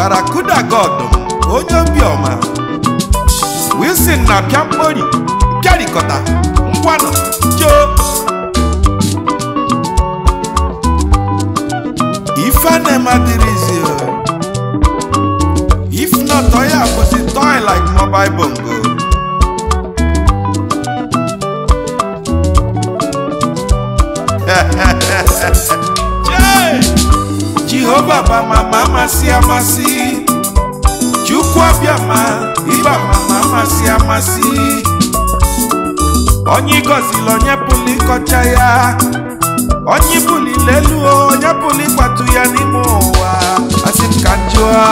Barakuda God onye obiọma Wilson na Piampori Piarikota ngwanụ jo Ifanema dirizi if not oya bụzi toy like mobile bongo Jehovah ba mama amasi amasi Chukwu abịama ịba mama amasi amasi Onye gọziri onye pụrụ ịkọcha ya Onye buli lelu onye pụrụ ịkwatu ya n'ime ụwa asị m ka njụọ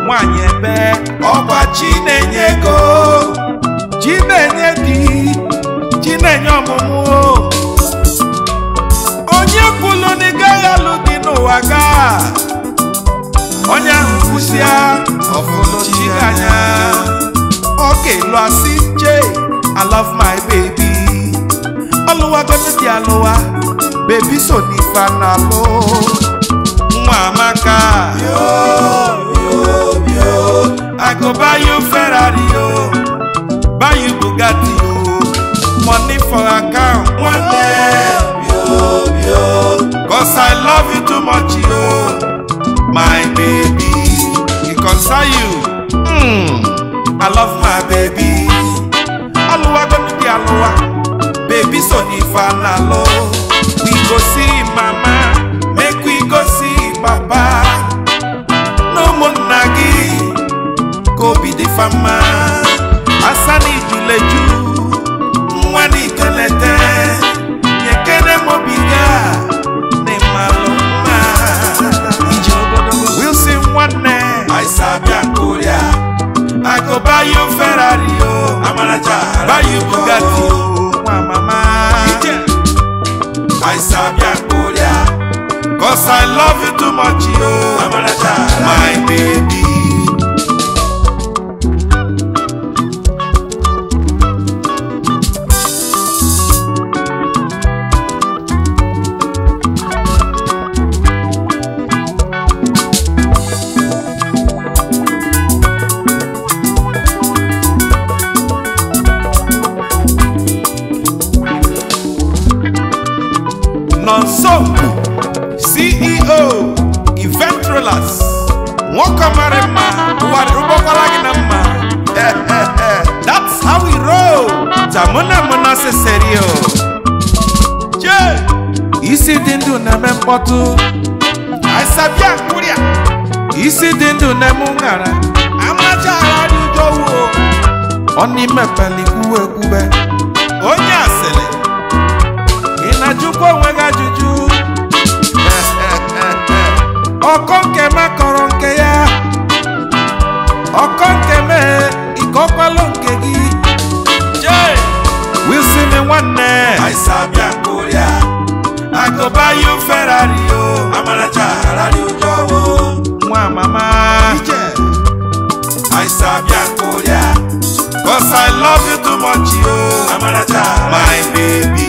nwanyị ebe ọkwa Chinenye ego Chinenye di Chinenye ọmụmụ onye kwulu n'ịgaghị alụ dị n'ụwa gaa onye ahụ kwụsịa ọfụlụ chi anya ọ ga-elu asị je I love my baby ọlụwagono dị alụwa baby so n'ife na-alụ nwa amaka I go buy you Ferrari, buy you Bugatti, money for account one day, cause I love you too much, my baby. It concern you, I love my baby. Aluwa gonna be aluwa, baby so nifa na lo. We go see mama, make we go see papa. No more nagi. Go be the farmer, asani juleju, mwani kelete, yekene mobiga, ne maloma. Wilson wane, I sabia Korea. I go buy you Ferrari, buy you Bugatti, mama. I sabia Korea, cause I love you too much, my baby. Nonso CEO Event Rollers Wokamarema Warubokalagina. That's how we roll. Tamuna Monase serio. Je Isi dindu na mempotu I sabia kuria Isi dindu na mungara Amaja radi jowo Oni mepeli uwe kube Onya sele Inajuko wega juju Okonke makoronke ya Okonke me Ikopalonke gi Jay Wilson me wane I sabia Korea I go buy you Ferrari Amanacha radio jowo Mwa mama I sabia Korea Cause I love you too much Amanacha my baby.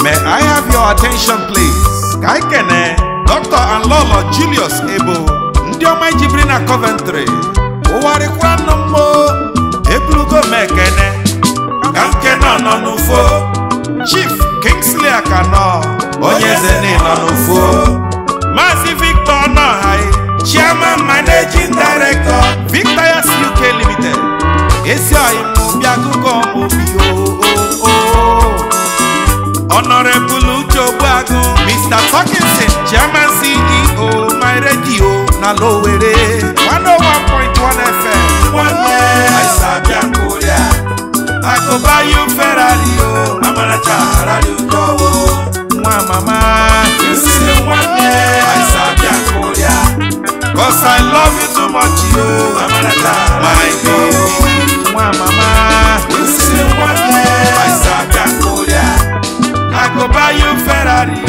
May I have your attention please? Kaikene, Dr. and Lolo Julius Ebo, Ndioma Jibrina Coventry, Uwarikwa Nombo, Eblugo Mekene, Kankena Nonufo, Chief Kingsley Akano, Onyezene Nonufo, Mazi Victor Nohai, Chairman Managing Director, Victorious UK Limited, Esia Imubiagugo Mubio. Honorable Ucho Bago, Mr. Parkinson, Chairman CEO, my radio, na lowere 101.1 FM. One day, I sabia Korea. I go buy you Ferrari, Amanacha radio jowo. Mama, you see one day, I sabia Korea. Cause I love you too much, Amanacha, my baby. Mama, you see one day, I sabia Korea. I go buy you Ferrari.